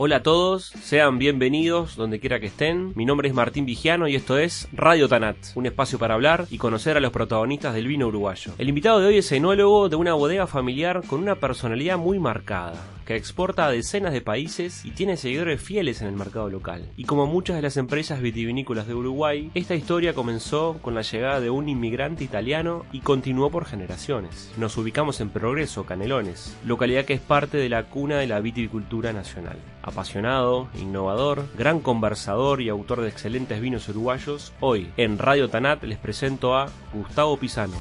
Hola a todos, sean bienvenidos donde quiera que estén. Mi nombre es Martín Vigiano y esto es Radio Tanat, un espacio para hablar y conocer a los protagonistas del vino uruguayo. El invitado de hoy es enólogo de una bodega familiar con una personalidad muy marcada, que exporta a decenas de países y tiene seguidores fieles en el mercado local. Y como muchas de las empresas vitivinícolas de Uruguay, esta historia comenzó con la llegada de un inmigrante italiano y continuó por generaciones. Nos ubicamos en Progreso, Canelones, localidad que es parte de la cuna de la viticultura nacional. Apasionado, innovador, gran conversador y autor de excelentes vinos uruguayos, hoy en Radio Tanat les presento a Gustavo Pisano.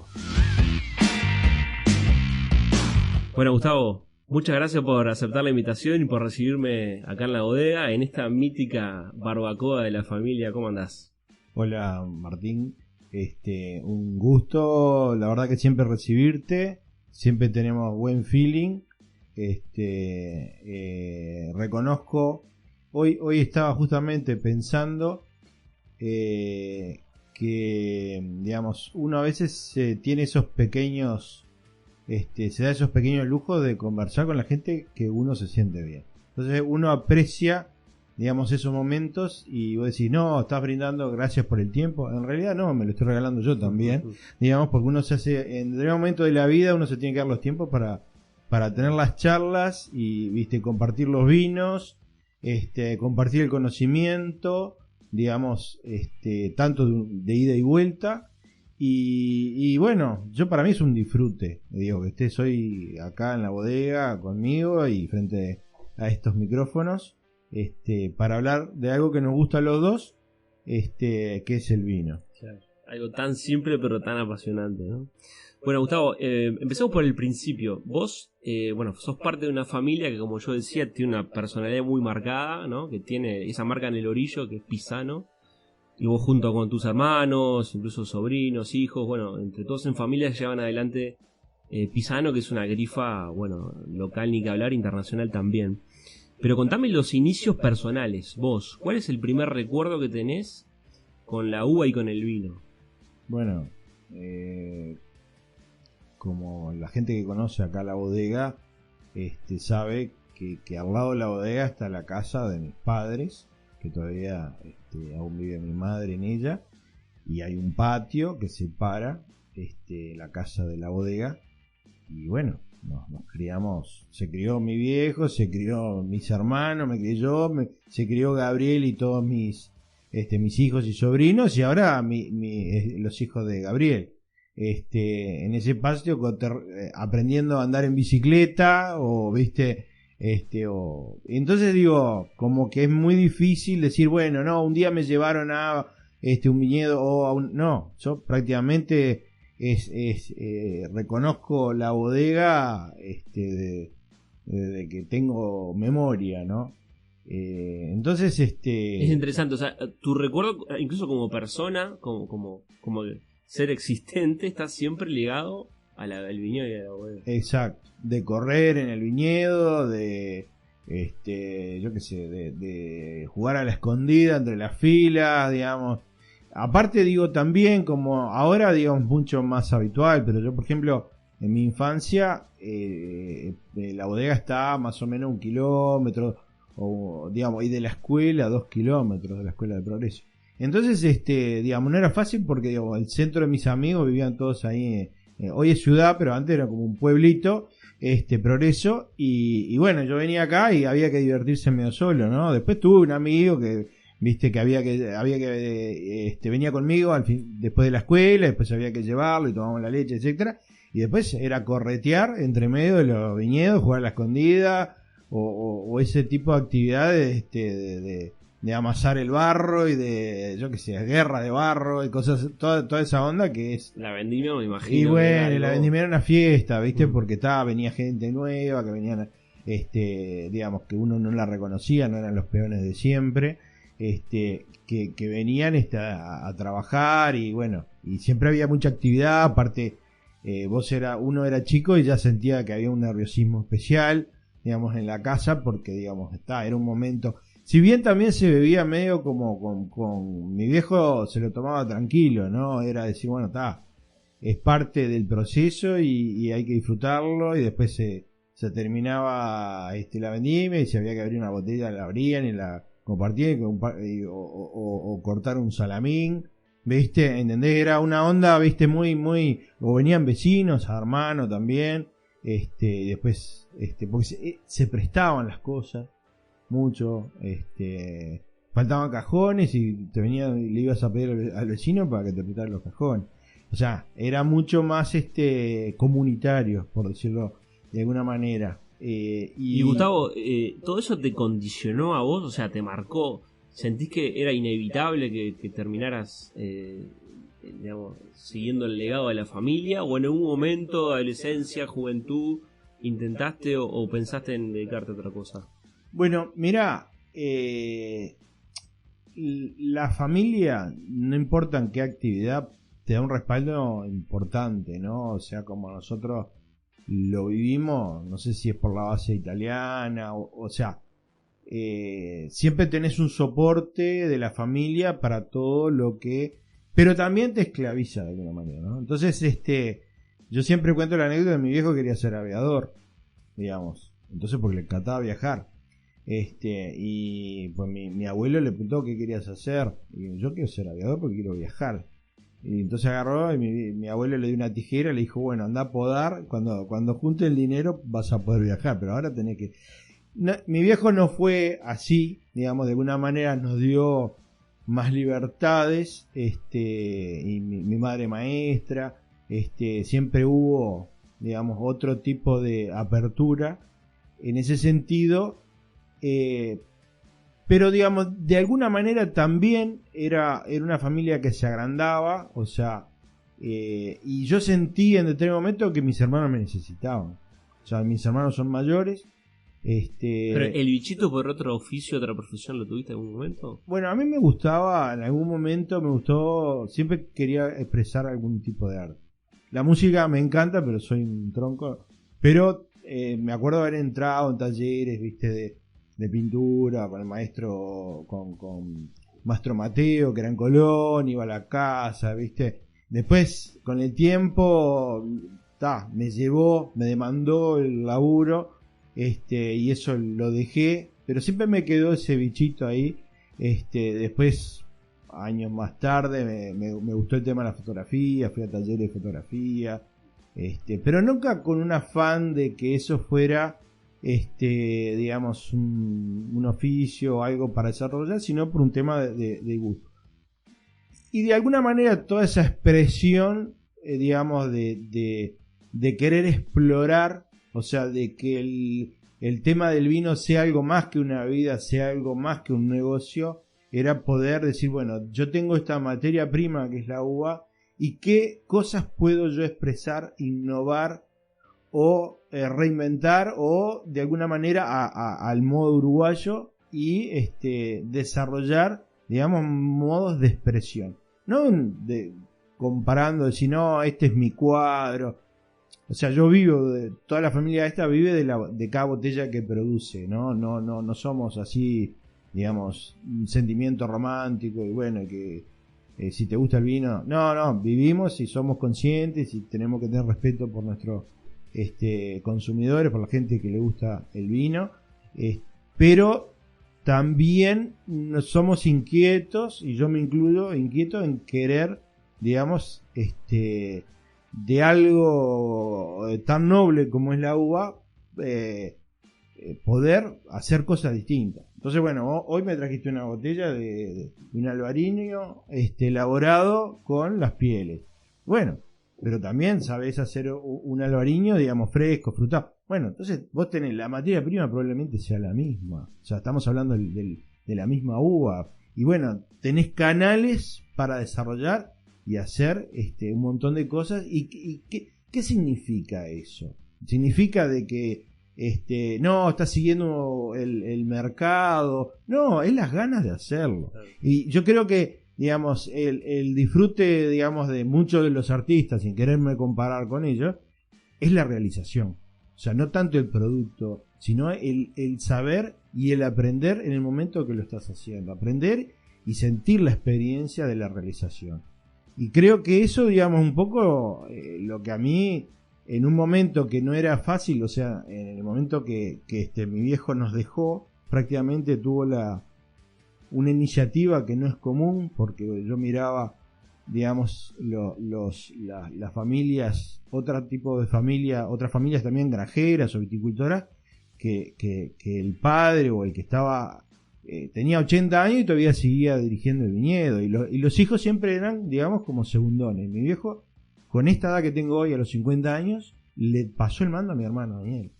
Bueno, Gustavo, muchas gracias por aceptar la invitación y por recibirme acá en la bodega, en esta mítica barbacoa de la familia. ¿Cómo andás? Hola, Martín. Un gusto, la verdad que siempre recibirte, siempre tenemos buen feeling. Reconozco, hoy estaba justamente pensando que, digamos, uno a veces tiene esos pequeños, se da esos pequeños lujos de conversar con la gente que uno se siente bien. Entonces uno aprecia, digamos, esos momentos y vos decís, no, estás brindando, gracias por el tiempo. En realidad no, me lo estoy regalando yo también, digamos, porque uno se hace, en determinado momento de la vida uno se tiene que dar los tiempos para tener las charlas y compartir los vinos, compartir el conocimiento, digamos, tanto de ida y vuelta. Y bueno, yo para mí es un disfrute, digo, que estés hoy acá en la bodega conmigo y frente a estos micrófonos, para hablar de algo que nos gusta a los dos, que es el vino. Claro, algo tan simple pero tan apasionante, ¿no? Bueno, Gustavo, empecemos por el principio. Vos, sos parte de una familia que, como yo decía, tiene una personalidad muy marcada, ¿no? Que tiene esa marca en el orillo, que es Pisano. Y vos junto con tus hermanos, incluso sobrinos, hijos, bueno, entre todos en familia llevan adelante Pisano, que es una grifa, bueno, local ni que hablar, internacional también. Pero contame los inicios personales. Vos, ¿cuál es el primer recuerdo que tenés con la uva y con el vino? Bueno, como la gente que conoce acá la bodega, sabe que al lado de la bodega está la casa de mis padres, que todavía aún vive mi madre en ella, y hay un patio que separa la casa de la bodega. Y bueno, nos criamos, se crió mi viejo, se crió mis hermanos, me crié yo, se crió Gabriel y todos mis hijos y sobrinos, y ahora los hijos de Gabriel. En ese patio aprendiendo a andar en bicicleta entonces digo, como que es muy difícil decir, bueno, no, un día me llevaron a un viñedo no, yo prácticamente reconozco la bodega de que tengo memoria, ¿no? Entonces es interesante, o sea, tu recuerdo incluso como persona, como ser existente, está siempre ligado al viñedo y a la bodega. Exacto, de correr en el viñedo, de yo qué sé, de jugar a la escondida entre las filas, digamos. Aparte, digo, también como ahora, digamos, mucho más habitual, pero yo, por ejemplo, en mi infancia la bodega está más o menos 1 kilómetro, o digamos, y de la escuela 2 kilómetros de la escuela de Progreso. Entonces, digamos, no era fácil porque, digamos, el centro de mis amigos vivían todos ahí. Hoy es ciudad, pero antes era como un pueblito, Progreso. Y bueno, yo venía acá y había que divertirse medio solo, ¿no? Después tuve un amigo que, venía conmigo después de la escuela, después había que llevarlo y tomábamos la leche, etcétera. Y después era corretear entre medio de los viñedos, jugar a la escondida, o ese tipo de actividades, de amasar el barro y de, yo qué sé, guerra de barro y cosas, toda esa onda que es... La vendimia, me imagino. Y bueno, la vendimia era una fiesta, ¿viste? Porque venía gente nueva, que venían, digamos, que uno no la reconocía, no eran los peones de siempre, que venían a trabajar y bueno, y siempre había mucha actividad, aparte, uno era chico y ya sentía que había un nerviosismo especial, digamos, en la casa, porque, digamos, era un momento... Si bien también se bebía medio como con mi viejo, se lo tomaba tranquilo, ¿no? Era decir, bueno, es parte del proceso y hay que disfrutarlo, y después se terminaba la vendimia y si había que abrir una botella la abrían y la compartían o cortar un salamín, ¿viste? ¿Entendés? Era una onda, ¿viste? Muy, o venían vecinos, hermanos también, después, porque se prestaban las cosas mucho, faltaban cajones y le ibas a pedir al vecino para que te prestara los cajones. O sea, era mucho más comunitario, por decirlo de alguna manera. Y Gustavo, ¿todo eso te condicionó a vos? O sea, ¿te marcó? ¿Sentís que era inevitable que terminaras, digamos, siguiendo el legado de la familia? ¿O en algún momento, adolescencia, juventud, intentaste o pensaste en dedicarte a otra cosa? Bueno, mirá, la familia, no importa en qué actividad, te da un respaldo importante, ¿no? O sea, como nosotros lo vivimos, no sé si es por la base italiana, o sea, siempre tenés un soporte de la familia para todo lo que... Pero también te esclaviza de alguna manera, ¿no? Entonces, yo siempre cuento la anécdota de mi viejo quería ser aviador, digamos. Entonces, porque le encantaba viajar. Y pues mi abuelo le preguntó qué querías hacer. Y yo quiero ser aviador porque quiero viajar. Y entonces agarró y mi abuelo le dio una tijera y le dijo, bueno, anda a podar, cuando junte el dinero vas a poder viajar, pero ahora tenés que... No, mi viejo no fue así, digamos, de alguna manera nos dio más libertades, y mi madre maestra, siempre hubo, digamos, otro tipo de apertura en ese sentido, pero digamos, de alguna manera también era una familia que se agrandaba, o sea, y yo sentí en determinado momento que mis hermanos me necesitaban. O sea, mis hermanos son mayores. ¿Pero el bichito por otro oficio, otra profesión, lo tuviste en algún momento? Bueno, a mí me gustaba, en algún momento me gustó, siempre quería expresar algún tipo de arte. La música me encanta, pero soy un tronco. Pero me acuerdo haber entrado en talleres, viste, de pintura, con el maestro, con Maestro Mateo, que era en Colón, iba a la casa, viste. Después, con el tiempo, me llevó, me demandó el laburo, y eso lo dejé, pero siempre me quedó ese bichito ahí. Después, años más tarde, me gustó el tema de la fotografía, fui a talleres de fotografía, pero nunca con un afán de que eso fuera, digamos, un oficio o algo para desarrollar, sino por un tema de gusto. Y de alguna manera toda esa expresión, digamos, de querer explorar, o sea, de que el tema del vino sea algo más que una vida, sea algo más que un negocio, era poder decir, bueno, yo tengo esta materia prima que es la uva, y qué cosas puedo yo expresar, innovar o reinventar, o de alguna manera al modo uruguayo, y desarrollar, digamos, modos de expresión. No comparando, decir, no, este es mi cuadro. O sea, yo vivo, toda la familia esta vive de cada botella que produce, ¿no? No somos así, digamos, un sentimiento romántico y bueno, que si te gusta el vino. No, vivimos y somos conscientes y tenemos que tener respeto por nuestros consumidores, por la gente que le gusta el vino. Pero también somos inquietos, y yo me incluyo inquieto en querer, digamos, de algo tan noble como es la uva, poder hacer cosas distintas. Entonces, bueno, hoy me trajiste una botella de un albariño elaborado con las pieles. Bueno, pero también sabés hacer un albariño, digamos, fresco, frutado. Bueno, entonces vos tenés la materia prima, probablemente sea la misma. O sea, estamos hablando de la misma uva. Y bueno, tenés canales para desarrollar y hacer un montón de cosas. ¿Y qué significa eso? Significa de que no, estás siguiendo el mercado. No, es las ganas de hacerlo. Y yo creo que, digamos, el disfrute, digamos, de muchos de los artistas, sin quererme comparar con ellos, es la realización. O sea, no tanto el producto, sino el saber y el aprender en el momento que lo estás haciendo. Aprender y sentir la experiencia de la realización. Y creo que eso, digamos, un poco lo que a mí en un momento que no era fácil, o sea, en el momento que mi viejo nos dejó, prácticamente tuvo una iniciativa que no es común, porque yo miraba, digamos, las familias, otro tipo de familia, otras familias también granjeras o viticultoras, que el padre o el que estaba tenía 80 años y todavía seguía dirigiendo el viñedo, y los hijos siempre eran, digamos, como segundones. Mi viejo, con esta edad que tengo hoy, a los 50 años, le pasó el mando a mi hermano Daniel.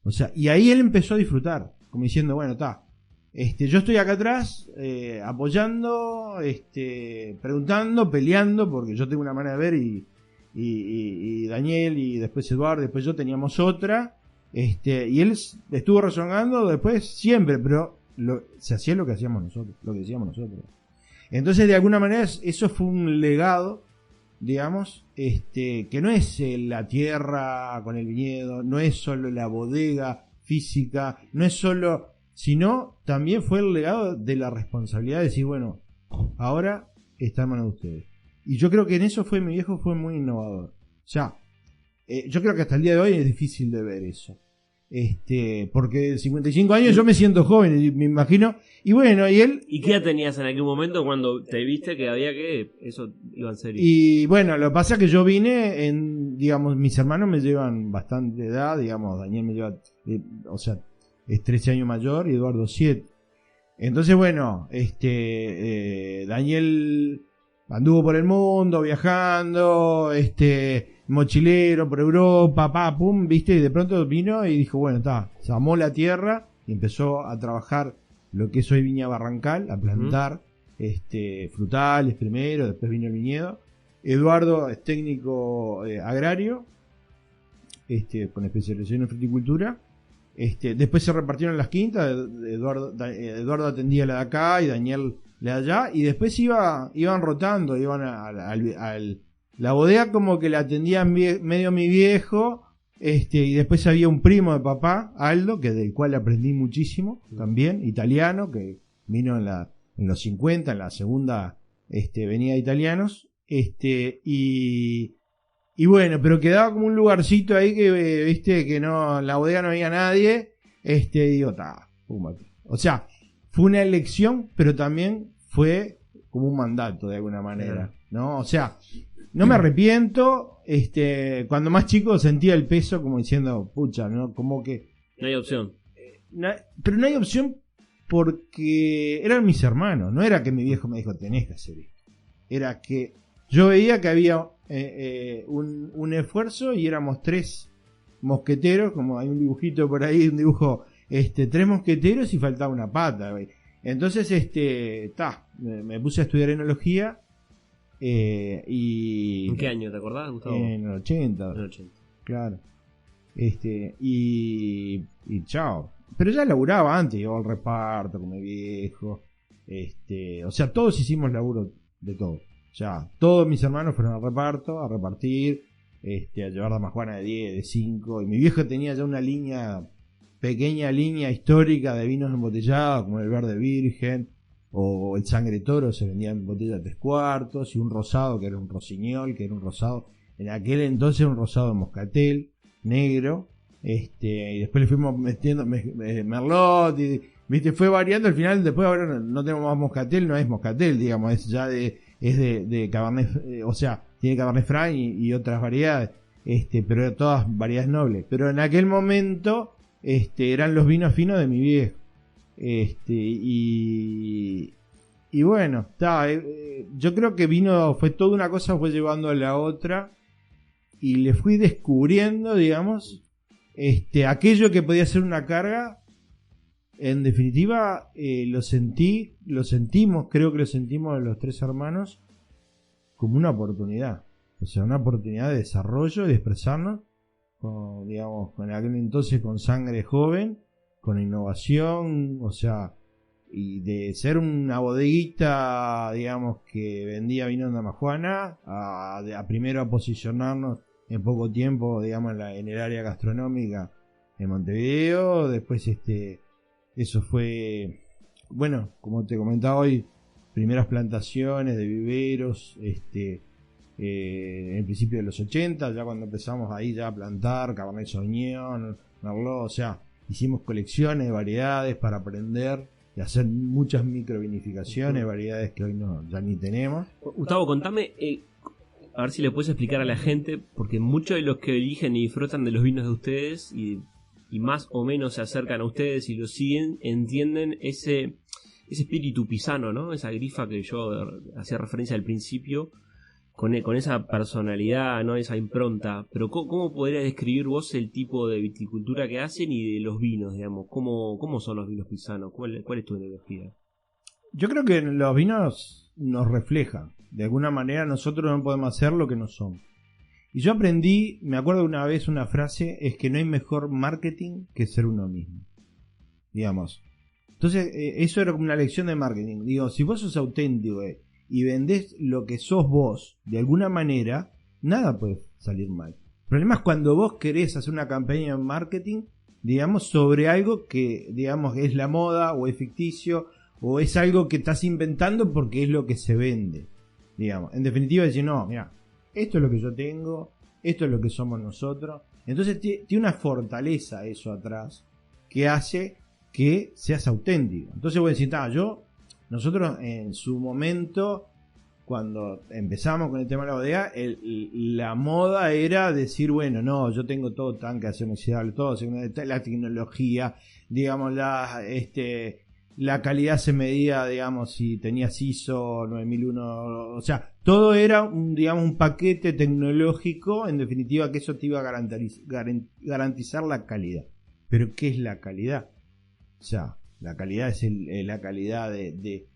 O sea, y ahí él empezó a disfrutar, como diciendo, bueno, está, yo estoy acá atrás, apoyando, preguntando, peleando, porque yo tengo una manera de ver, y Daniel, y después Eduardo, después yo teníamos otra, y él estuvo rezongando después siempre, pero se hacía lo que hacíamos nosotros, lo que decíamos nosotros. Entonces, de alguna manera, eso fue un legado, digamos, que no es la tierra con el viñedo, no es solo la bodega física, no es solo, sino también fue el legado de la responsabilidad de decir, bueno, ahora está en manos de ustedes. Y yo creo que en eso mi viejo fue muy innovador. O sea, yo creo que hasta el día de hoy es difícil de ver eso. Porque 55 años yo me siento joven, y me imagino. Y bueno, y él. ¿Y qué edad tenías en aquel momento cuando te viste que había que eso iba en serio? Y bueno, lo que pasa es que yo vine digamos, mis hermanos me llevan bastante edad, digamos, Daniel me lleva, o sea, es 13 años mayor y Eduardo 7. Entonces, bueno, Daniel anduvo por el mundo, viajando, mochilero por Europa, pum, viste, y de pronto vino y dijo, bueno, se amó la tierra y empezó a trabajar lo que es hoy Viña Barrancal, a plantar frutales primero, después vino el viñedo. Eduardo es técnico agrario, con especialización en fruticultura. Después se repartieron las quintas, Eduardo atendía la de acá y Daniel la de allá, y después iban rotando, iban la bodega como que la atendía medio mi viejo, y después había un primo de papá, Aldo, que del cual aprendí muchísimo, también, italiano, que vino en los 50, en la segunda venida de italianos, y bueno, pero quedaba como un lugarcito ahí que, viste, que no, en la bodega no había nadie, y digo, o sea, fue una elección, pero también fue como un mandato de alguna manera, ¿no? O sea, no me arrepiento, cuando más chico sentía el peso como diciendo, pucha, ¿no? Como que... No hay opción. Pero no hay opción porque eran mis hermanos, no era que mi viejo me dijo, tenés que hacer esto. Era que yo veía que había un esfuerzo y éramos 3 mosqueteros, como hay un dibujito por ahí, un dibujo, 3 mosqueteros y faltaba una pata, güey. Entonces, me puse a estudiar enología. ¿En qué año te acordás, Gustavo? En el 80. En el 80. Claro. Y chao. Pero ya laburaba antes, iba al reparto con mi viejo. O sea, todos hicimos laburo de todo. O sea, todos mis hermanos fueron al reparto, a repartir, a llevar damajuana de 10, de 5. Y mi viejo tenía ya una pequeña línea histórica de vinos embotellados, como el Verde Virgen, o el Sangre Toro, se vendía en botella de 3/4, y un rosado, que era un Rosiñol, que era un rosado, en aquel entonces un rosado de moscatel, negro, y después le fuimos metiendo Merlot, y viste, fue variando, al final después ahora no tenemos más moscatel, no es moscatel, digamos, es ya de Cabernet, o sea, tiene Cabernet Franc y otras variedades, pero todas variedades nobles, pero en aquel momento eran los vinos finos de mi viejo. Y bueno, yo creo que fue toda una cosa, fue llevando a la otra, y le fui descubriendo, digamos, aquello que podía ser una carga. En definitiva, lo sentimos, creo que lo sentimos los 3 hermanos como una oportunidad, o sea, una oportunidad de desarrollo, de expresarnos, digamos, con aquel entonces con sangre joven, con innovación, o sea, y de ser una bodeguita, digamos, que vendía vino en Damajuana, a primero a posicionarnos en poco tiempo, digamos, en el área gastronómica en Montevideo. Después eso fue, bueno, como te comentaba hoy, primeras plantaciones de viveros, en el principio de los 80, ya cuando empezamos ahí ya a plantar Cabernet Sauvignon, Merlot, o sea, hicimos colecciones de variedades para aprender y hacer muchas microvinificaciones, variedades que hoy no ya ni tenemos. Gustavo, contame, a ver si le puedes explicar a la gente, porque muchos de los que eligen y disfrutan de los vinos de ustedes y más o menos se acercan a ustedes y los siguen, entienden ese espíritu pisano, ¿no? Esa grifa que yo hacía referencia al principio, con esa personalidad, ¿no? Esa impronta. Pero ¿cómo podrías describir vos el tipo de viticultura que hacen y de los vinos, digamos? ¿Cómo son los vinos pisanos? ¿Cuál es tu ideología? Yo creo que los vinos nos reflejan. De alguna manera nosotros no podemos hacer lo que no somos. Y yo aprendí, me acuerdo una vez una frase, es que no hay mejor marketing que ser uno mismo. Digamos. Entonces, eso era como una lección de marketing. Digo, si vos sos auténtico y vendés lo que sos vos, de alguna manera, nada puede salir mal. El problema es cuando vos querés hacer una campaña de marketing, digamos, sobre algo que, digamos, es la moda o es ficticio o es algo que estás inventando porque es lo que se vende. Digamos, en definitiva, decir, no, mira, esto es lo que yo tengo, esto es lo que somos nosotros. Entonces tiene una fortaleza eso atrás que hace que seas auténtico. Entonces voy a decir, nosotros en su momento, cuando empezamos con el tema de la bodega, la moda era decir, bueno, no, yo tengo todo tanque de acero inoxidable, todo, la tecnología, digamos, la calidad se medía, digamos, si tenías ISO 9001, o sea, todo era un paquete tecnológico, en definitiva, que eso te iba a garantizar la calidad. Pero ¿qué es la calidad? O sea, la calidad es la calidad de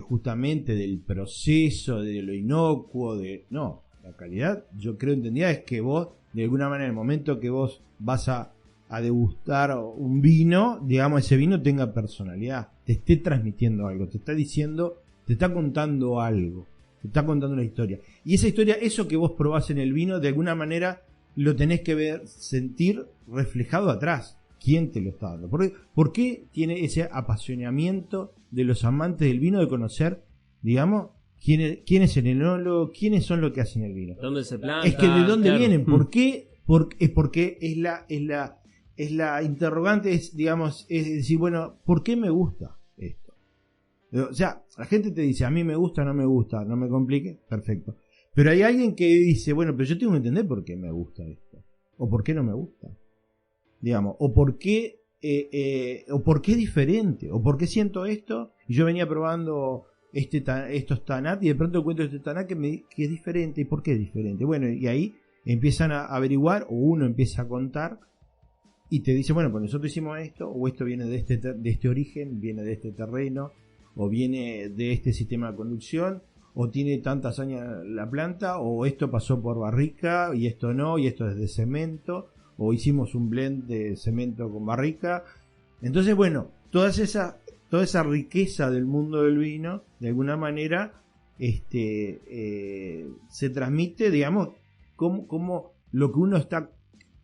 justamente del proceso, de lo inocuo, no, la calidad, yo creo entendida, es que vos, de alguna manera, en el momento que vos vas a degustar un vino, digamos, ese vino tenga personalidad, te esté transmitiendo algo, te está diciendo, te está contando algo, te está contando una historia. Y esa historia, eso que vos probás en el vino, de alguna manera lo tenés que ver, sentir reflejado atrás. ¿Quién te lo está dando? ¿Por qué tiene ese apasionamiento de los amantes del vino de conocer, digamos, quién es el enólogo, quiénes son los que hacen el vino? ¿Dónde se planta? Es que de dónde vienen, ¿por qué? Porque es la interrogante, es decir, bueno, ¿por qué me gusta esto? O sea, la gente te dice, a mí me gusta, no me complique, perfecto. Pero hay alguien que dice, bueno, pero yo tengo que entender por qué me gusta esto, o por qué no me gusta. Digamos, o por qué es diferente, o por qué siento esto, y yo venía probando estos Tanat, y de pronto encuentro este Tanat que es diferente, y por qué es diferente. Bueno, y ahí empiezan a averiguar, o uno empieza a contar, y te dice, bueno, pues nosotros hicimos esto, o esto viene de este origen, viene de este terreno, o viene de este sistema de conducción, o tiene tantas años la planta, o esto pasó por barrica, y esto no, y esto es de cemento, o hicimos un blend de cemento con barrica. Entonces, bueno, toda esa riqueza del mundo del vino, de alguna manera, se transmite, digamos, como lo que uno está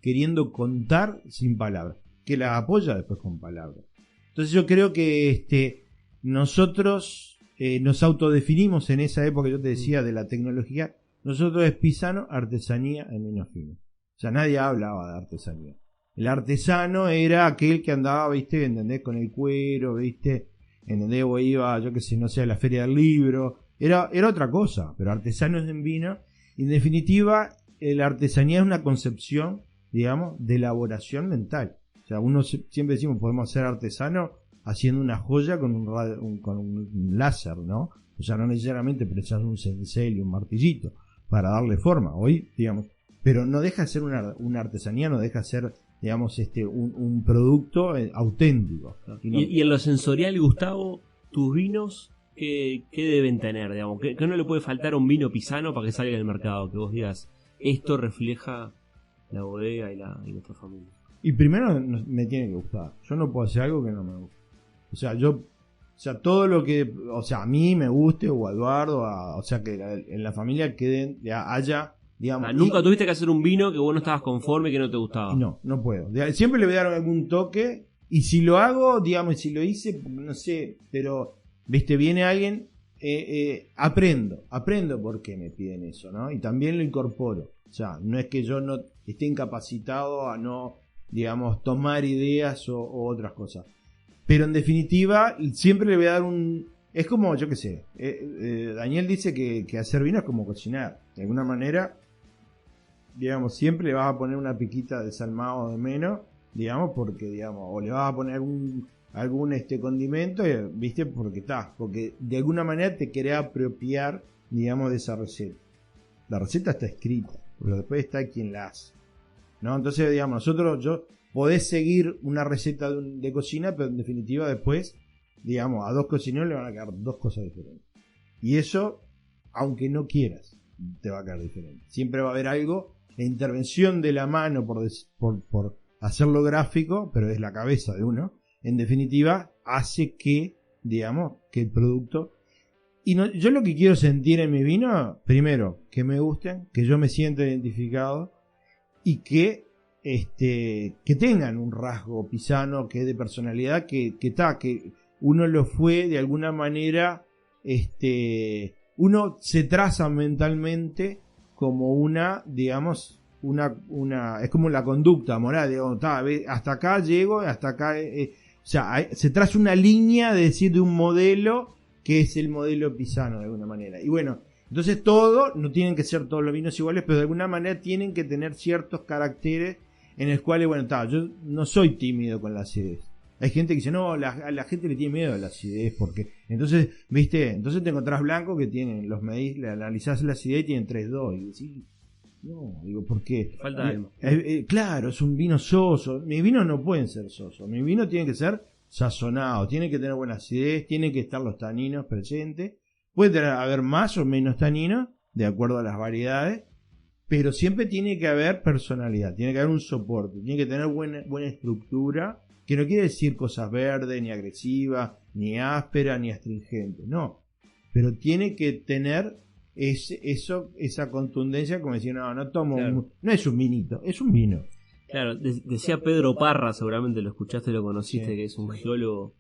queriendo contar sin palabras, que la apoya después con palabras. Entonces yo creo que nosotros nos autodefinimos en esa época, yo te decía, de la tecnología. Nosotros es pisano, artesanía en vinos finos. O sea, nadie hablaba de artesanía. El artesano era aquel que andaba, ¿viste? ¿Entendés? Con el cuero, ¿viste? ¿Entendés? O iba, yo qué sé, no sé, a la feria del libro. Era otra cosa, pero artesano es en vino. Y en definitiva, la artesanía es una concepción, digamos, de elaboración mental. O sea, siempre decimos, podemos ser artesanos haciendo una joya con un láser, ¿no? O sea, no necesariamente precisas un cincel y un martillito para darle forma. Hoy, digamos, pero no deja de ser una artesanía, no deja de ser, digamos, un producto auténtico. Y en lo sensorial, Gustavo, tus vinos, ¿qué deben tener? Digamos, ¿qué no le puede faltar a un vino pisano para que salga del mercado? Que vos digas, esto refleja la bodega y nuestra familia. Y primero me tiene que gustar. Yo no puedo hacer algo que no me guste. O sea, todo lo que, o sea, a mí me guste, o a Eduardo, o sea, que en la familia haya, digamos, nunca tuviste que hacer un vino que vos no estabas conforme, que no te gustaba. No puedo. Siempre le voy a dar algún toque, y si lo hago, digamos, si lo hice, no sé, pero, viste, viene alguien, aprendo por qué me piden eso, ¿no? Y también lo incorporo. O sea, no es que yo no esté incapacitado a no, digamos, tomar ideas o otras cosas. Pero en definitiva, siempre le voy a dar un... Es como, yo qué sé, Daniel dice que hacer vino es como cocinar. De alguna manera, digamos, siempre le vas a poner una piquita de salmado de menos, digamos, porque, digamos, o le vas a poner algún condimento, ¿viste? Porque de alguna manera te querés apropiar, digamos, de esa receta. La receta está escrita, pero después está quien la hace, ¿no? Entonces, digamos, podés seguir una receta de cocina, pero en definitiva después, digamos, a dos cocineros le van a quedar dos cosas diferentes. Y eso, aunque no quieras, te va a quedar diferente. Siempre va a haber algo, la intervención de la mano por hacerlo gráfico, pero es la cabeza de uno, en definitiva, hace que, digamos, que el producto... Y no, yo lo que quiero sentir en mi vino, primero, que me gusten, que yo me sienta identificado y que tengan un rasgo pisano, que es de personalidad, que uno lo fue de alguna manera, uno se traza mentalmente como una, digamos, una es como la conducta moral, digamos, hasta acá llego, hasta acá, o sea, se traza una línea de decir de un modelo que es el modelo pisano de alguna manera. Y bueno, entonces no tienen que ser todos los vinos iguales, pero de alguna manera tienen que tener ciertos caracteres en los cuales, bueno, yo no soy tímido con la acidez. Hay gente que dice, no, a la gente le tiene miedo a la acidez, porque entonces, viste, entonces te encontrás blancos que tienen, los medís, le analizás la acidez y tienen 3,2 y decís, no, digo, ¿por qué? Falta algo. Claro, es un vino soso. Mis vinos no pueden ser sosos. Mis vinos tienen que ser sazonados, tienen que tener buena acidez, tienen que estar los taninos presentes. Puede haber más o menos taninos, de acuerdo a las variedades, pero siempre tiene que haber personalidad, tiene que haber un soporte, tiene que tener buena estructura, que no quiere decir cosas verdes, ni agresivas, ni ásperas, ni astringentes, no. Pero tiene que tener esa contundencia, como decir, no tomo, claro. No es un vinito, es un vino. Claro, decía Pedro Parra, seguramente lo escuchaste, lo conociste, sí, que es un geólogo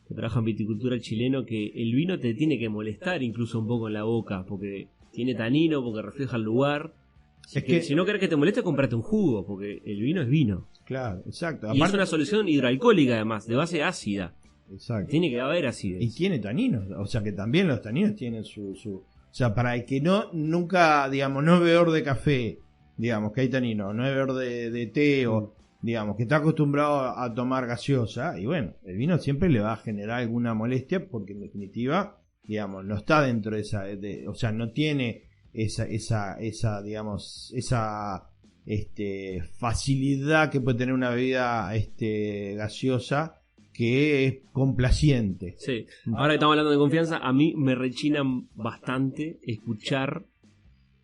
que trabaja en viticultura chileno, que el vino te tiene que molestar incluso un poco en la boca, porque tiene tanino, porque refleja el lugar. Si no querés que te moleste, comprate un jugo, porque el vino es vino. Claro, exacto. Y es una solución hidroalcohólica además, de base ácida. Exacto. Tiene que haber acidez. Y tiene taninos, o sea que también los taninos tienen su... O sea, para el que nunca, digamos, no es bebedor de café, digamos, que hay tanino, no es bebedor de té, o digamos, que está acostumbrado a tomar gaseosa, y bueno, el vino siempre le va a generar alguna molestia, porque en definitiva, digamos, no está dentro de esa, o sea, no tiene esa digamos, esa facilidad que puede tener una bebida gaseosa, que es complaciente. Sí, ahora que estamos hablando de confianza, a mí me rechinan bastante escuchar,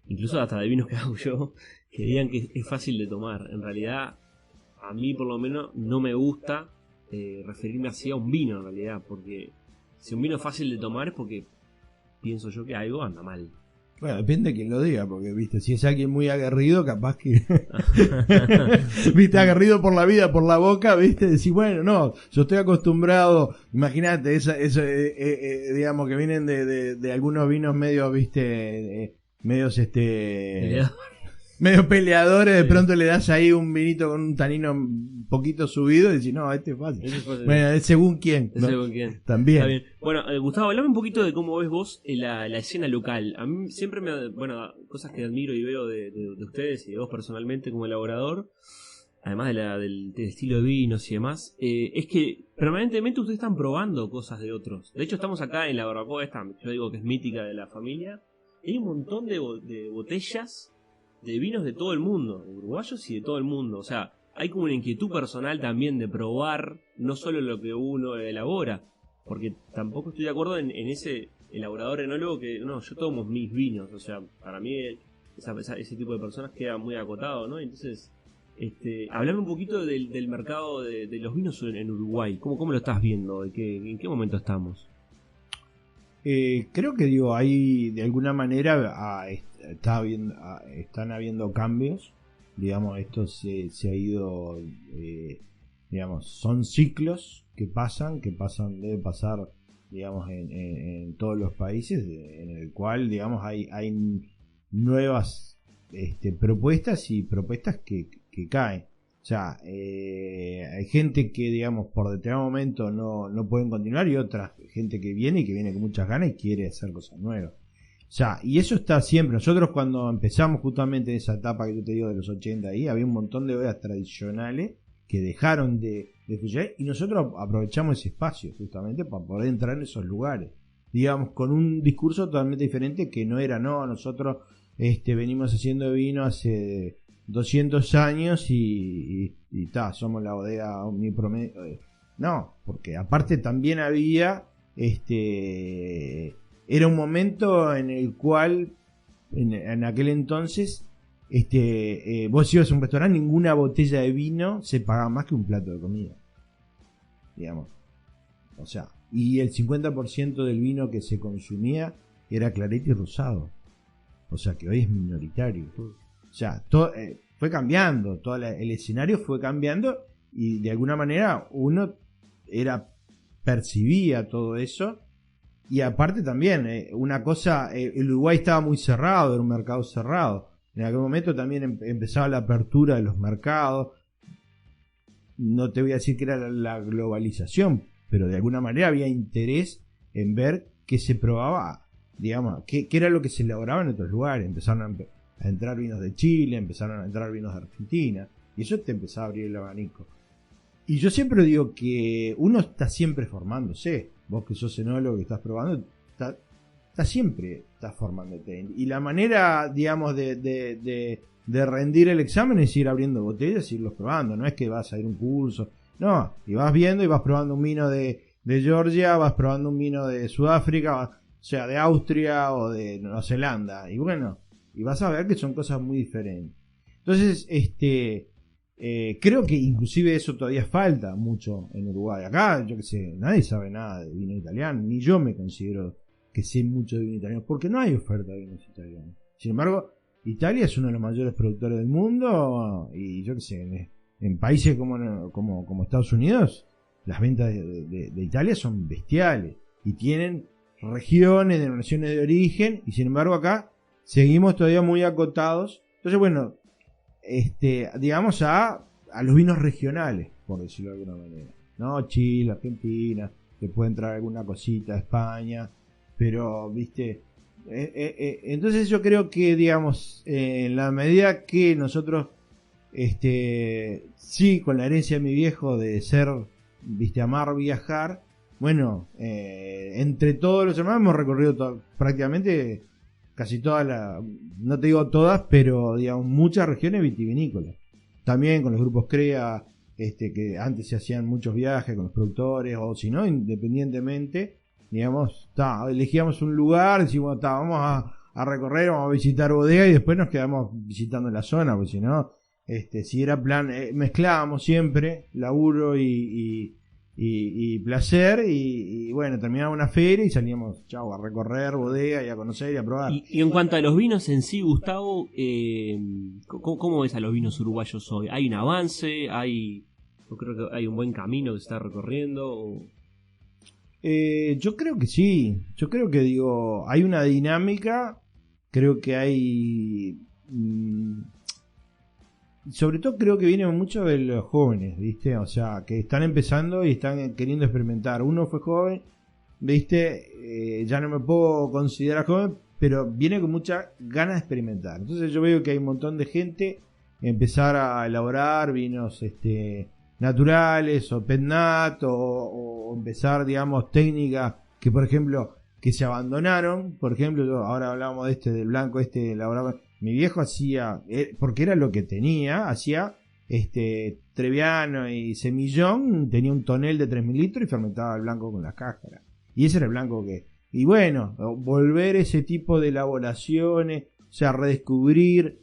incluso hasta de vinos que hago yo, que digan que es fácil de tomar. En realidad, a mí por lo menos no me gusta referirme así a un vino, en realidad, porque si un vino es fácil de tomar es porque pienso yo que algo anda mal. Bueno, depende de quién lo diga, porque, viste, si es alguien muy aguerrido, capaz que... viste, aguerrido por la vida, por la boca, viste, decir, bueno, no, yo estoy acostumbrado, imagínate, digamos, que vienen de algunos vinos medios, viste, medios, medio peleadores, de pronto le das ahí un vinito con un tanino un poquito subido y decís, no, este es fácil. Bueno, es según quién. Es según quién. También. Está bien. Bueno, Gustavo, hablame un poquito de cómo ves vos la escena local. A mí siempre cosas que admiro y veo de ustedes y de vos personalmente como elaborador, además del estilo de vinos y demás, es que permanentemente ustedes están probando cosas de otros. De hecho, estamos acá en la barbacoa esta, yo digo que es mítica de la familia, y hay un montón de botellas de vinos de todo el mundo, de uruguayos y de todo el mundo. O sea, hay como una inquietud personal también de probar no solo lo que uno elabora, porque tampoco estoy de acuerdo en ese elaborador enólogo que, no, yo tomo mis vinos. O sea, para mí ese tipo de personas queda muy acotado, ¿no? Entonces, hablame un poquito del mercado de los vinos en Uruguay. ¿Cómo lo estás viendo? ¿En qué momento estamos? Creo que digo, ahí de alguna manera están habiendo cambios, digamos, esto se ha ido, digamos, son ciclos que pasan, debe pasar digamos, en todos los países, en el cual, digamos, hay nuevas propuestas y propuestas que caen. O sea, hay gente que, digamos, por determinado momento no pueden continuar, y otra gente que viene con muchas ganas y quiere hacer cosas nuevas. O sea, y eso está siempre. Nosotros cuando empezamos justamente en esa etapa que yo te digo de los 80 ahí, había un montón de bodegas tradicionales que dejaron de funcionar, y nosotros aprovechamos ese espacio justamente para poder entrar en esos lugares. Digamos, con un discurso totalmente diferente, que no era, no, nosotros venimos haciendo vino hace 200 años y somos la bodega omnipromedio. No, porque aparte también había era un momento en el cual en aquel entonces vos ibas a un restaurante, ninguna botella de vino se pagaba más que un plato de comida, digamos. O sea, y el 50% del vino que se consumía era clarete y rosado. O sea, que hoy es minoritario. O sea, todo, fue cambiando, el escenario fue cambiando, y de alguna manera uno percibía todo eso. Y aparte también, una cosa, el Uruguay estaba muy cerrado, era un mercado cerrado. En aquel momento también empezaba la apertura de los mercados. No te voy a decir que era la globalización, pero de alguna manera había interés en ver qué se probaba, digamos, qué era lo que se elaboraba en otros lugares. Empezaron a entrar vinos de Chile, empezaron a entrar vinos de Argentina, y eso te empezaba a abrir el abanico. Y yo siempre digo que uno está siempre formándose. Vos que sos enólogo, que estás probando, siempre estás formándote. Y la manera, digamos, de rendir el examen es ir abriendo botellas y irlos probando. No es que vas a ir a un curso, no, y vas viendo y vas probando un vino de Georgia, vas probando un vino de Sudáfrica, o sea, de Austria o de Nueva Zelanda, y bueno, y vas a ver que son cosas muy diferentes. Entonces, creo que inclusive eso todavía falta mucho en Uruguay. Acá, yo que sé, nadie sabe nada de vino italiano, ni yo me considero que sé mucho de vino italiano, porque no hay oferta de vinos italianos. Sin embargo, Italia es uno de los mayores productores del mundo, y yo que sé, en países como Estados Unidos, las ventas de Italia son bestiales, y tienen regiones, denominaciones de origen, y sin embargo acá seguimos todavía muy acotados. Entonces, bueno, digamos a los vinos regionales, por decirlo de alguna manera, ¿no? Chile, Argentina, te puede entrar alguna cosita, España, pero, viste, entonces yo creo que, digamos, en la medida que nosotros, sí, con la herencia de mi viejo de ser, viste, amar viajar, bueno, entre todos los hermanos hemos recorrido prácticamente casi todas no te digo todas, pero digamos muchas regiones vitivinícolas. También con los grupos CREA, que antes se hacían muchos viajes con los productores, o si no, independientemente, digamos, elegíamos un lugar, decimos, vamos a recorrer, vamos a visitar bodega, y después nos quedamos visitando la zona, porque si no, si era plan, mezclábamos siempre laburo y placer, y bueno, terminaba una feria y salíamos, chau, a recorrer bodega y a conocer y a probar. Y en cuanto a los vinos en sí, Gustavo, ¿cómo ves a los vinos uruguayos hoy? ¿Hay un avance? Yo creo que hay un buen camino que se está recorriendo. Yo creo que sí. Yo creo que, digo, hay una dinámica. Creo que hay... sobre todo creo que viene mucho de los jóvenes, ¿viste? O sea, que están empezando y están queriendo experimentar. Uno fue joven, ¿viste? Ya no me puedo considerar joven, pero viene con muchas ganas de experimentar. Entonces yo veo que hay un montón de gente empezar a elaborar vinos naturales o petnat, o empezar, digamos, técnicas que, por ejemplo, que se abandonaron. Por ejemplo, ahora hablábamos del blanco elaborado. Mi viejo hacía, porque era lo que tenía, hacía Treviano y Semillón, tenía un tonel de 3.000 litros y fermentaba el blanco con las cáscaras. Y ese era el blanco que... Y bueno, volver ese tipo de elaboraciones, o sea, redescubrir,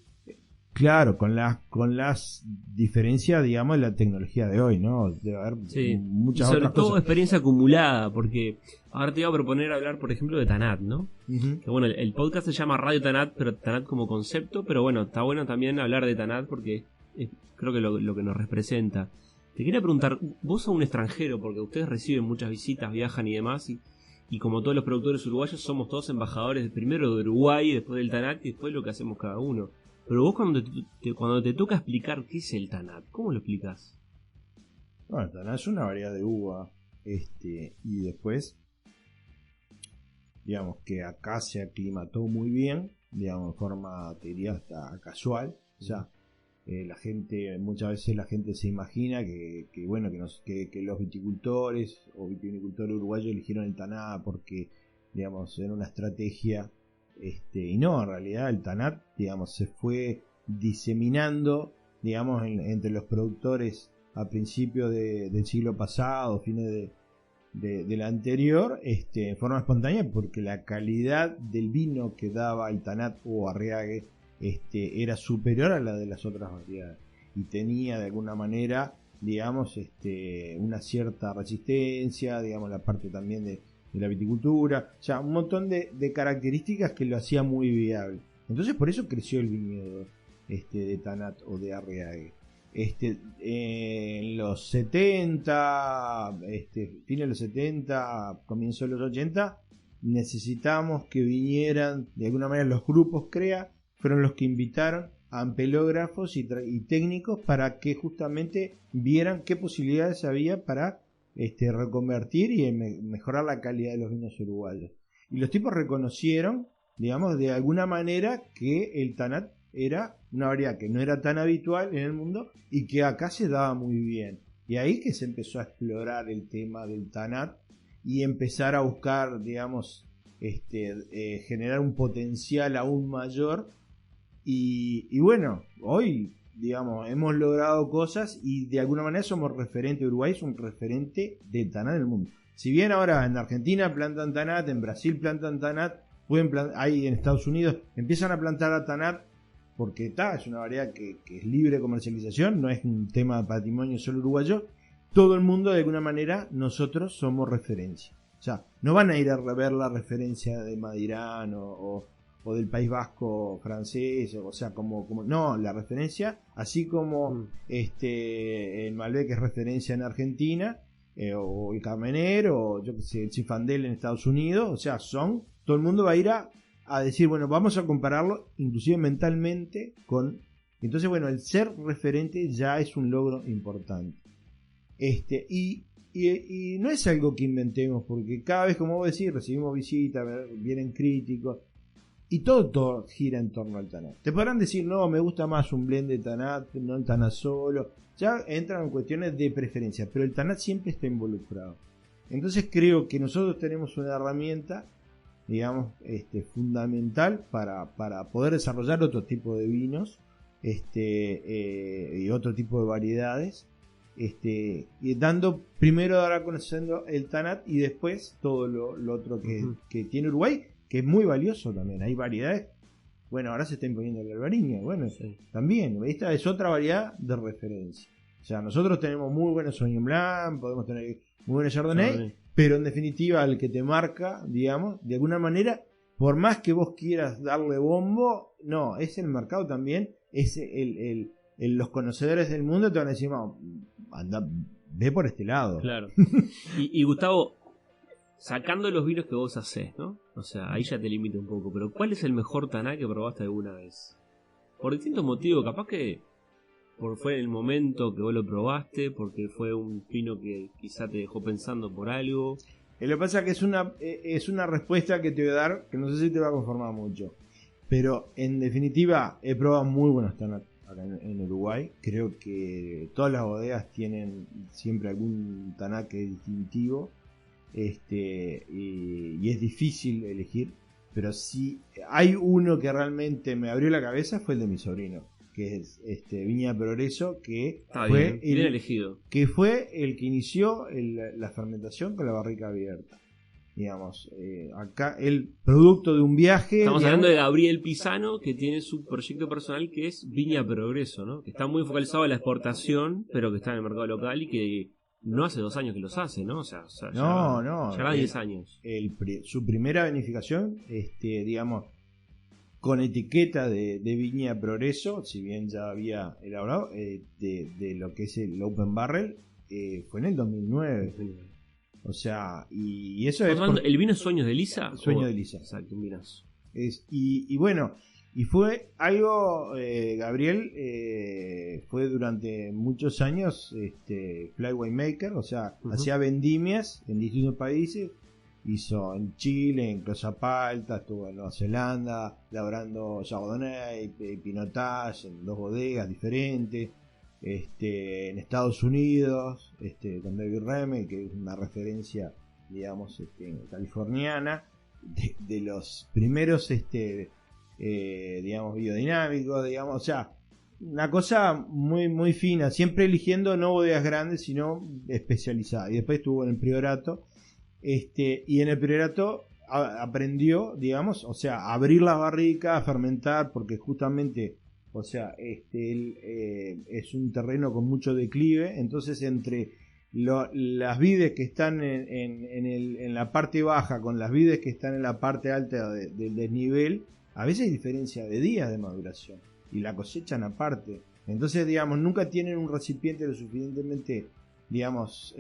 claro, con las diferencias, digamos, de la tecnología de hoy, ¿no? Debe haber muchas otras cosas. Sobre todo experiencia acumulada, porque ahora te iba a proponer hablar, por ejemplo, de Tanat, ¿no? Uh-huh. Que bueno, el podcast se llama Radio Tanat, pero Tanat como concepto, pero bueno, está bueno también hablar de Tanat porque es, creo que lo que nos representa. Te quería preguntar, vos sos un extranjero, porque ustedes reciben muchas visitas, viajan y demás, y y como todos los productores uruguayos somos todos embajadores primero de Uruguay, después del TANAT y después lo que hacemos cada uno. Pero vos cuando te toca explicar qué es el TANAT, ¿cómo lo explicás? Bueno, el TANAT es una variedad de uva, y después, digamos que acá se aclimató muy bien, digamos, de forma, te diría, hasta casual. O sea, la gente, muchas veces la gente se imagina que los viticultores o vitivinicultores uruguayos eligieron el TANAT porque, digamos, era una estrategia, y no, en realidad el TANAT, digamos, se fue diseminando, digamos, entre los productores a principios del siglo pasado, fines del anterior, en forma espontánea, porque la calidad del vino que daba el TANAT o Arriague era superior a la de las otras variedades y tenía de alguna manera, digamos, una cierta resistencia, digamos, la parte también de la viticultura, o sea, un montón de características que lo hacía muy viable. Entonces por eso creció el viñedo de TANAT o de Arriague. En los 70, fines de los 70, comienzo de los 80, necesitamos que vinieran de alguna manera los grupos CREA, fueron los que invitaron a ampelógrafos y técnicos para que justamente vieran qué posibilidades había para reconvertir y mejorar la calidad de los vinos uruguayos. Y los tipos reconocieron, digamos, de alguna manera que el TANAT era una variedad que no era tan habitual en el mundo y que acá se daba muy bien. Y ahí que se empezó a explorar el tema del TANAT y empezar a buscar, digamos, generar un potencial aún mayor. Y bueno, hoy, digamos, hemos logrado cosas y de alguna manera somos referente. Uruguay es un referente del TANAT en el mundo. Si bien ahora en Argentina plantan TANAT, en Brasil plantan TANAT, ahí en Estados Unidos empiezan a plantar a TANAT, porque es una variedad que es libre de comercialización, no es un tema de patrimonio solo uruguayo. Todo el mundo, de alguna manera, nosotros somos referencia. O sea, no van a ir a ver la referencia de Madirán o del País Vasco francés, o sea, como no, la referencia, así como el Malbec es referencia en Argentina, o el Carmener, o yo que sé, el Zinfandel en Estados Unidos, o sea, todo el mundo va a ir a decir, bueno, vamos a compararlo inclusive mentalmente con... Entonces, bueno, el ser referente ya es un logro importante. Y no es algo que inventemos, porque cada vez, como vos decís, recibimos visitas, vienen críticos, y todo gira en torno al TANAT. Te podrán decir, no, me gusta más un blend de TANAT, no el TANAT solo. Ya entran en cuestiones de preferencia, pero el TANAT siempre está involucrado. Entonces creo que nosotros tenemos una herramienta, digamos, fundamental para poder desarrollar otro tipo de vinos, y otro tipo de variedades, y primero dar a conocer el TANAT y después todo lo otro que tiene Uruguay, que es muy valioso también. Hay variedades, bueno, ahora se está imponiendo el albariño, bueno, sí, también, esta es otra variedad de referencia. O sea, nosotros tenemos muy buenos Sauvignon Blanc, podemos tener muy buenos Chardonnay, pero en definitiva el que te marca, digamos, de alguna manera, por más que vos quieras darle bombo, no, es el mercado también, es los conocedores del mundo te van a decir, no, anda, ve por este lado. Claro. y Gustavo, sacando los vinos que vos hacés, ¿no? O sea, ahí ya te limita un poco, pero ¿cuál es el mejor TANAT que probaste alguna vez? Por distintos motivos, capaz que fue en el momento que vos lo probaste, porque fue un vino que quizá te dejó pensando por algo. Lo que pasa es que es una respuesta que te voy a dar, que no sé si te va a conformar mucho, pero en definitiva he probado muy buenos TANAT acá en Uruguay. Creo que todas las bodegas tienen siempre algún TANAT que es distintivo, y es difícil elegir, pero si hay uno que realmente me abrió la cabeza, fue el de mi sobrino, que es Viña Progreso, que fue bien elegido, que fue el que inició la fermentación con la barrica abierta, digamos. Acá el producto de un viaje, estamos hablando de Gabriel Pisano, que tiene su proyecto personal que es Viña Progreso, ¿no? Que está muy focalizado en la exportación, pero que está en el mercado local y que no hace 2 años que los hace, ¿no? O sea ya 10 años. Su primera vinificación, digamos, con etiqueta de Viña Progreso, si bien ya había elaborado, de lo que es el Open Barrel, fue en el 2009. O sea, y eso es... ¿El vino es Sueños de Lisa? Sueños de Lisa. Exacto, un vinazo. Y bueno, y fue algo, Gabriel fue durante muchos años fly winemaker, o sea, hacía vendimias en distintos países, hizo en Chile, en Closapalta, estuvo en Nueva Zelanda, labrando Chardonnay, Pinotage, en 2 bodegas diferentes, en Estados Unidos, con David Reme, que es una referencia, digamos, californiana, de los primeros digamos biodinámicos, digamos, o sea, una cosa muy muy fina, siempre eligiendo no bodegas grandes sino especializadas. Y después estuvo en el Priorato, y en el Priorato aprendió, digamos, o sea, a abrir las barricas, a fermentar, porque justamente, o sea, es un terreno con mucho declive, entonces entre las vides que están en la parte baja con las vides que están en la parte alta del desnivel, a veces hay diferencia de días de maduración y la cosechan aparte. Entonces, digamos, nunca tienen un recipiente lo suficientemente, digamos,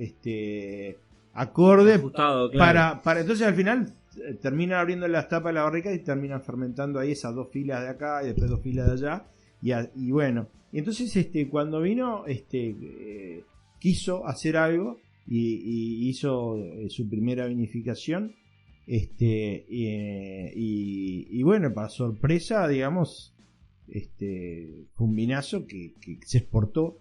acorde ajustado, claro. para entonces al final terminan abriendo las tapas de la barrica y terminan fermentando ahí esas 2 filas de acá y después 2 filas de allá y bueno, y entonces cuando vino quiso hacer algo y hizo su primera vinificación, y bueno, para sorpresa, digamos, fue un vinazo que se exportó,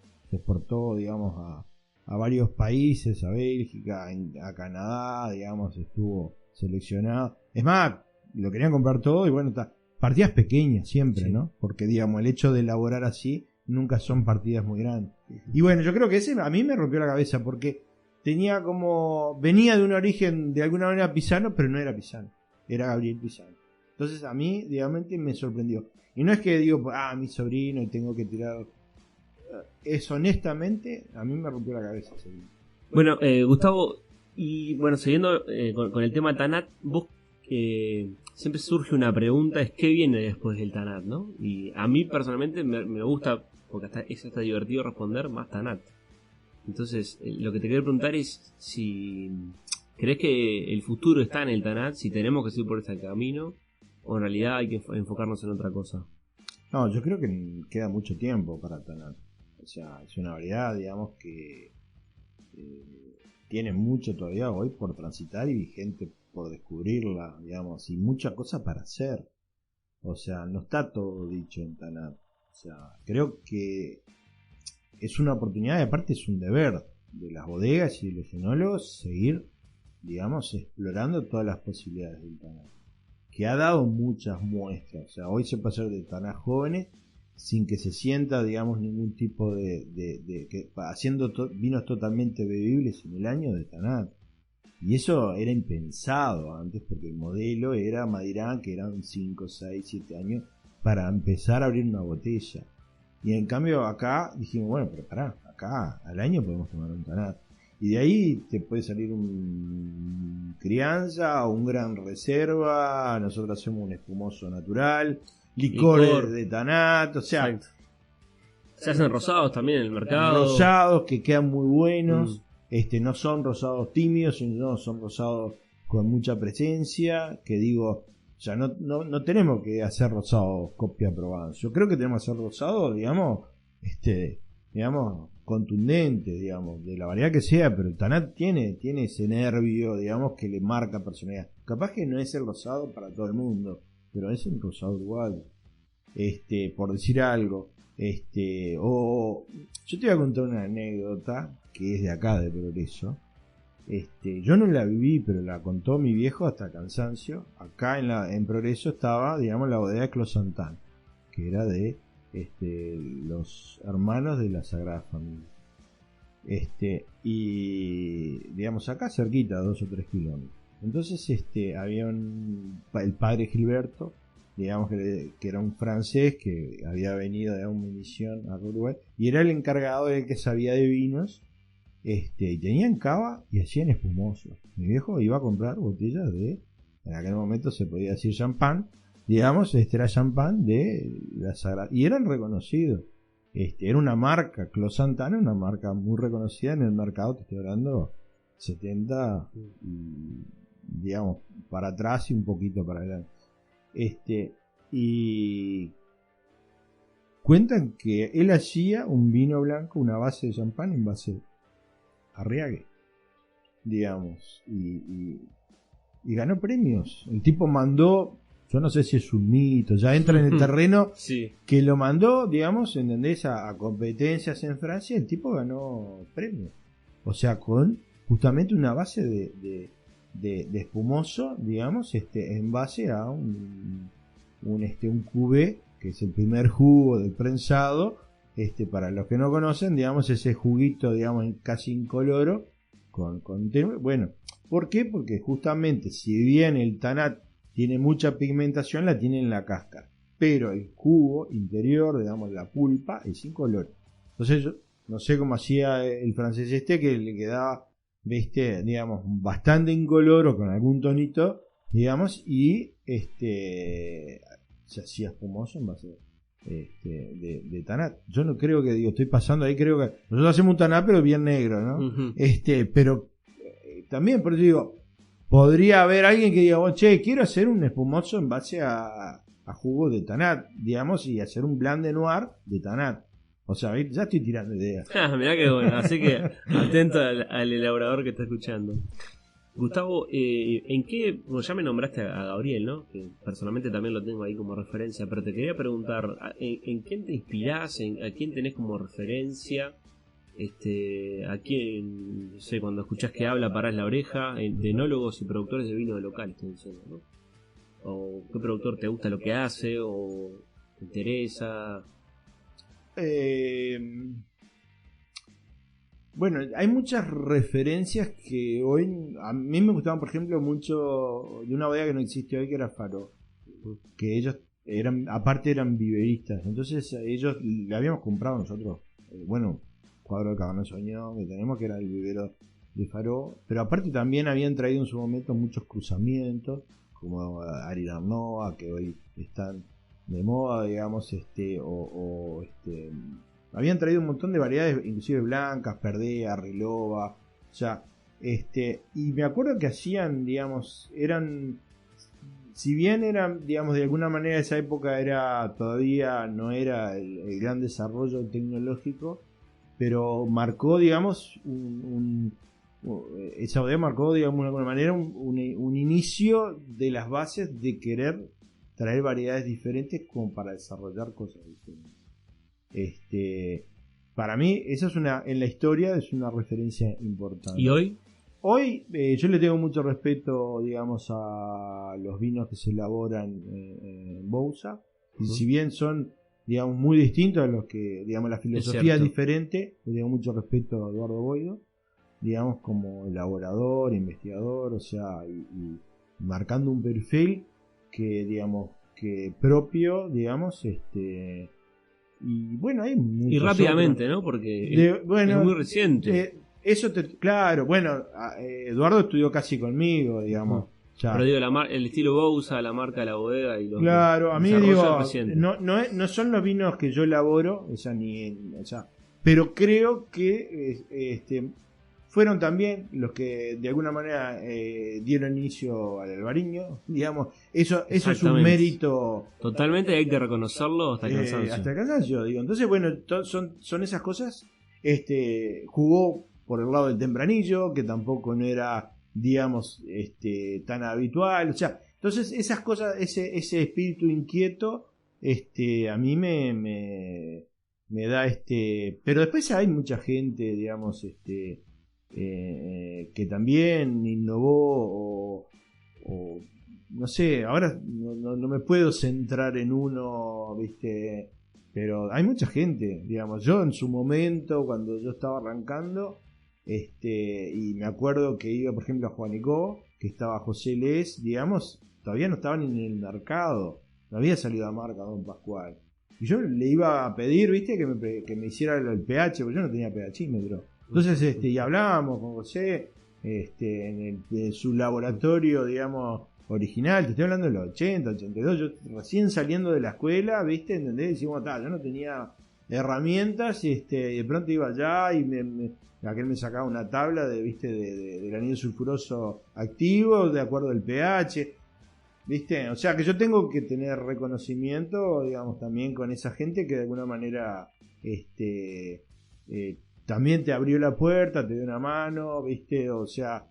digamos, a varios países, a Bélgica, a Canadá, digamos, estuvo seleccionado. Es más, lo querían comprar todo y bueno, partidas pequeñas siempre, sí, ¿no? Porque, digamos, el hecho de elaborar así nunca son partidas muy grandes. Y bueno, yo creo que ese a mí me rompió la cabeza porque venía de un origen de alguna manera pisano, pero no era pisano, era Gabriel Pisano. Entonces a mí, digamos, me sorprendió. Y no es que digo, mi sobrino y tengo que tirar. Es honestamente, a mí me rompió la cabeza. Bueno, Gustavo, y bueno, siguiendo con el tema Tanat, vos siempre surge una pregunta, es ¿qué viene después del Tanat, no? Y a mí personalmente me gusta, porque hasta divertido responder, más Tanat. Entonces, lo que te quiero preguntar es si crees que el futuro está en el Tanat, si tenemos que seguir por este camino, o en realidad hay que enfocarnos en otra cosa. No, yo creo que queda mucho tiempo para Tanat. O sea, es una variedad, digamos, que tiene mucho todavía hoy por transitar y gente por descubrirla, digamos, y mucha cosa para hacer. O sea, no está todo dicho en Tanat. O sea, creo que es una oportunidad y aparte es un deber de las bodegas y de los enólogos seguir, digamos, explorando todas las posibilidades del Tanat, que ha dado muchas muestras. O sea, hoy se puede hacer de Tanat jóvenes sin que se sienta, digamos, ningún tipo haciendo vinos totalmente bebibles en el año de Tanat. Y eso era impensado antes porque el modelo era Madirán, que eran 5, 6, 7 años para empezar a abrir una botella. Y en cambio acá dijimos, bueno, pero pará, acá al año podemos tomar un Tanat. Y de ahí te puede salir un crianza o un gran reserva. Nosotros hacemos un espumoso natural, licor de Tanat, o sea, exacto. Se hacen rosados también en el mercado. Rosados que quedan muy buenos. No son rosados tímidos, sino son rosados con mucha presencia. Que digo, o sea, no tenemos que hacer rosados copia Provence. Yo creo que tenemos que hacer rosados, digamos, digamos, contundente, digamos, de la variedad que sea, pero el Tanat tiene ese nervio, digamos, que le marca personalidad. Capaz que no es el rosado para todo el mundo, pero es el rosado uruguayo. Por decir algo, yo te voy a contar una anécdota que es de acá, de Progreso. Yo no la viví, pero la contó mi viejo hasta cansancio. Acá en Progreso estaba, digamos, la bodega de Closantán, que era de los hermanos de la Sagrada Familia. Y digamos acá cerquita, 2 o 3 kilómetros. Entonces había el padre Gilberto, digamos que era un francés que había venido de una misión a Uruguay y era el encargado del que sabía de vinos. Y tenían cava y hacían espumosos. Mi viejo iba a comprar botellas en aquel momento se podía decir champán, digamos, era champán de la Sagrada, y eran reconocidos. Era una marca, Clos Santana, una marca muy reconocida en el mercado, te estoy hablando 70, y, digamos, para atrás y un poquito para adelante. Y cuentan que él hacía un vino blanco, una base de champán en base a Arriague, digamos, y ganó premios. El tipo mandó, yo no sé si es un mito, ya entra en el terreno, sí, que lo mandó, digamos, ¿entendés? A competencias en Francia, el tipo ganó premios. O sea, con justamente una base de espumoso, digamos, en base a un cuvée, que es el primer jugo del prensado. Para los que no conocen, digamos, ese juguito, digamos, casi incoloro, bueno, ¿por qué? Porque justamente, si bien el tanat tiene mucha pigmentación, la tiene en la cáscara, pero el jugo interior, digamos, la pulpa, es incoloro. Entonces yo no sé cómo hacía el francés que le quedaba, ¿viste? Digamos, bastante incoloro con algún tonito, digamos, y se hacía espumoso en base de tanat. Yo no creo que, digo, estoy pasando ahí, creo que nosotros hacemos un tanat pero bien negro, ¿no? Uh-huh. Pero también, por eso digo, podría haber alguien que diga, che, quiero hacer un espumoso en base a jugo de tanat, digamos, y hacer un blend de noir de tanat. O sea, ya estoy tirando ideas. Mirá que bueno, así que atento al elaborador que está escuchando. Gustavo, ¿en qué? Bueno, ya me nombraste a Gabriel, ¿no? Que personalmente también lo tengo ahí como referencia, pero te quería preguntar, ¿en quién te inspirás? ¿A quién tenés como referencia? ¿A quién, no sé, cuando escuchás que habla parás la oreja? De enólogos y productores de vino de local, estoy diciendo, ¿no? ¿O qué productor te gusta lo que hace? ¿O te interesa? Bueno, hay muchas referencias que hoy a mí me gustaban, por ejemplo, mucho de una bodega que no existe hoy, que era Faro, que ellos eran viveristas, entonces ellos le habíamos comprado nosotros, cuadro de Cabernet Sauvignon que tenemos, que era el vivero de Faro, pero aparte también habían traído en su momento muchos cruzamientos, como Ari Darnoa, que hoy están de moda, digamos, habían traído un montón de variedades, inclusive blancas, Perdea, Rilova, o sea, y me acuerdo que hacían, digamos, si bien eran, digamos, de alguna manera esa época todavía no era el gran desarrollo tecnológico, pero marcó, digamos, esa bodega marcó, digamos, de alguna manera un inicio de las bases de querer traer variedades diferentes como para desarrollar cosas diferentes. Para mí, eso en la historia es una referencia importante. ¿Y hoy? Hoy yo le tengo mucho respeto, digamos, a los vinos que se elaboran en Bouza. Uh-huh. Si bien son, digamos, muy distintos a los que, digamos, la filosofía es diferente, le tengo mucho respeto a Eduardo Boido, digamos, como elaborador, investigador, o sea, y marcando un perfil que, digamos, que propio, digamos, y bueno, hay muchos. Y rápidamente, ¿no? Porque es muy reciente. Claro, Eduardo estudió casi conmigo, digamos. Pero digo, el estilo Bouza, la marca de la bodega y los. Claro, a mí digo, no son los vinos que yo elaboro, pero creo que fueron también los que de alguna manera dieron inicio al albariño, digamos, eso es un mérito. Totalmente, hay que reconocerlo hasta el cansancio. Hasta el cansancio, digo. Entonces, bueno, son esas cosas. Jugó por el lado del Tempranillo, que tampoco no era, digamos, tan habitual. O sea, entonces esas cosas, ese espíritu inquieto, a mí me da pero después hay mucha gente, digamos, que también innovó o no sé, ahora no me puedo centrar en uno, ¿viste? Pero hay mucha gente, digamos, yo en su momento, cuando yo estaba arrancando, y me acuerdo que iba, por ejemplo, a Juanicó, que estaba José Les, digamos, todavía no estaban en el mercado, no había salido a marca Don Pascual. Y yo le iba a pedir, ¿viste? Que me hiciera el pH, porque yo no tenía pHímetro. Entonces, y hablábamos con José, en su laboratorio, digamos, original, te estoy hablando de los 80, 82, yo recién saliendo de la escuela, ¿viste? ¿Entendés? Decimos, yo no tenía herramientas, y de pronto iba allá y aquel me sacaba una tabla del anhídrido sulfuroso activo de acuerdo al pH, ¿viste? O sea que yo tengo que tener reconocimiento, digamos, también con esa gente que de alguna manera también te abrió la puerta, te dio una mano, ¿viste? O sea,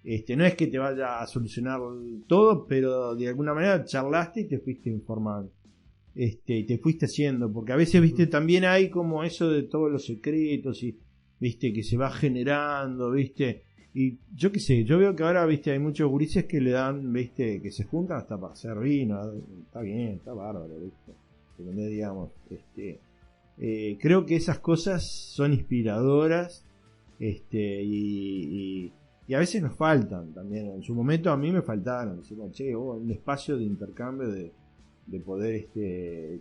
no es que te vaya a solucionar todo, pero de alguna manera charlaste y te fuiste informando. Y te fuiste haciendo, porque a veces, ¿viste? También hay como eso de todos los secretos y, ¿viste? Que se va generando, ¿viste? Y yo qué sé, yo veo que ahora, ¿viste? Hay muchos gurises que le dan, ¿viste? Que se juntan hasta para hacer vino. Está bien, está bárbaro, ¿viste? Pero no digamos, creo que esas cosas son inspiradoras, y a veces nos faltan también. En su momento a mí me faltaron, decimos, che, un espacio de intercambio de poder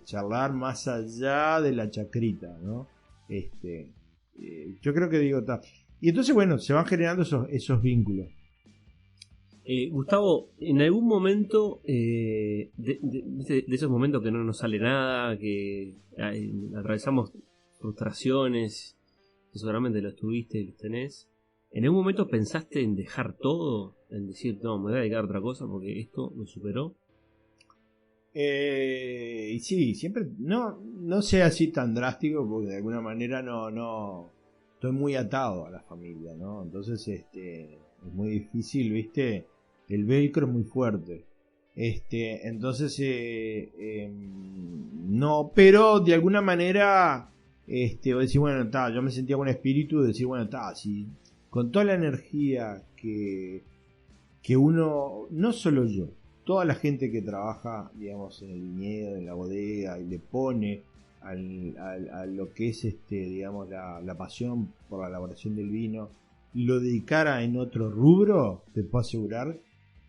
charlar más allá de la chacrita, ¿no? Yo creo que digo, y entonces, bueno, se van generando esos vínculos. Gustavo, en algún momento de esos momentos que no nos sale nada, que atravesamos frustraciones, que seguramente los tuviste y los tenés, ¿en algún momento pensaste en dejar todo? En decir, no, me voy a dedicar a otra cosa porque esto me superó. Y sí, siempre no sea así tan drástico, porque de alguna manera no estoy muy atado a la familia, ¿no? Entonces es muy difícil, ¿viste? El velcro es muy fuerte. Entonces no, pero de alguna manera vos decís, bueno, yo me sentía con espíritu de decir, bueno, si con toda la energía que uno, no solo yo, toda la gente que trabaja, digamos, en el viñedo, en la bodega, y le pone a lo que es, digamos, la pasión por la elaboración del vino, lo dedicara en otro rubro, te puedo asegurar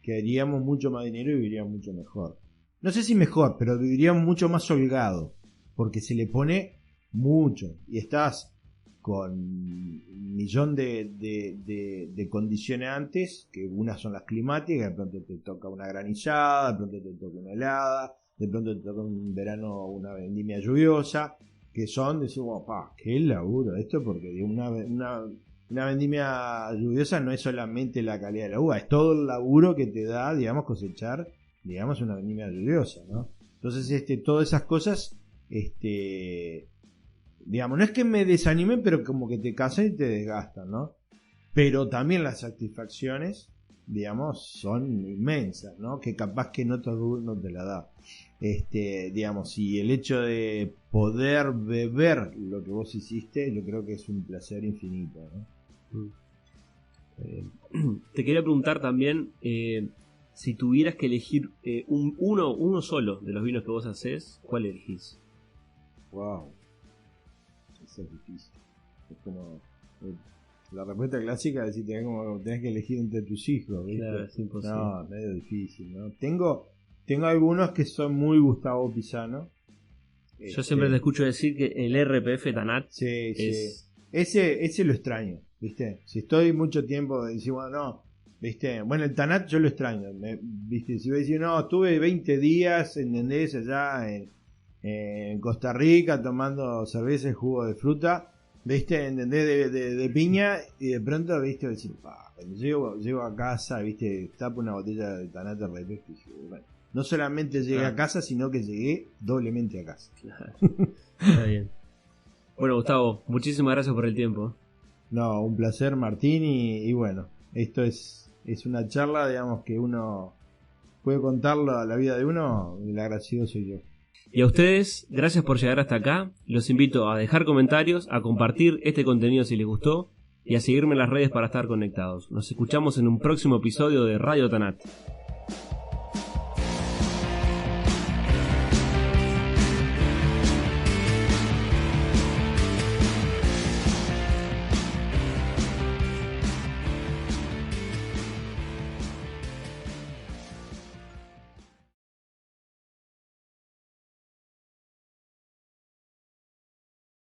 que haríamos mucho más dinero y viviríamos mucho mejor. No sé si mejor, pero viviríamos mucho más holgado, porque se le pone mucho, y estás con un millón de condicionantes, que unas son las climáticas, de pronto te toca una granizada, de pronto te toca una helada, de pronto te toca un verano una vendimia lluviosa, que son, decimos, qué laburo esto, porque una vendimia lluviosa no es solamente la calidad de la uva, es todo el laburo que te da, digamos, cosechar, digamos, una vendimia lluviosa, ¿no? Entonces, todas esas cosas, digamos, no es que me desanimen, pero como que te cansan y te desgastan, ¿no? Pero también las satisfacciones, digamos, son inmensas, ¿no? Que capaz que en otro rubro no te la da. Digamos, y el hecho de poder beber lo que vos hiciste, yo creo que es un placer infinito, ¿no? Te quería preguntar también, si tuvieras que elegir uno solo de los vinos que vos hacés, ¿cuál elegís? Wow. Eso es difícil. Es como la respuesta clásica es decir, tenés que elegir entre tus hijos, ¿viste? Claro, es imposible. No, medio difícil, ¿no? Tengo algunos que son muy Gustavo Pisano. Yo siempre te escucho decir que el RPF Tanat es... Ese lo extraño, ¿viste? Si estoy mucho tiempo decir, bueno, no, ¿viste? Bueno, el Tanat yo lo extraño, ¿viste? Si voy a decir, no, estuve 20 días, ¿entendés? Allá en Costa Rica tomando cerveza y jugo de fruta, ¿viste? ¿Entendés? De piña, y de pronto, ¿viste? Decir, cuando llego a casa, ¿viste? Tapo una botella de Tanat RPF y dije, bueno, no solamente llegué a casa, sino que llegué doblemente a casa. Claro. Está bien. Bueno, Gustavo, muchísimas gracias por el tiempo. No, un placer, Martín, y bueno, esto es una charla, digamos, que uno puede contarlo a la vida de uno, el agradecido soy yo. Y a ustedes, gracias por llegar hasta acá. Los invito a dejar comentarios, a compartir este contenido si les gustó y a seguirme en las redes para estar conectados. Nos escuchamos en un próximo episodio de Radio Tanat.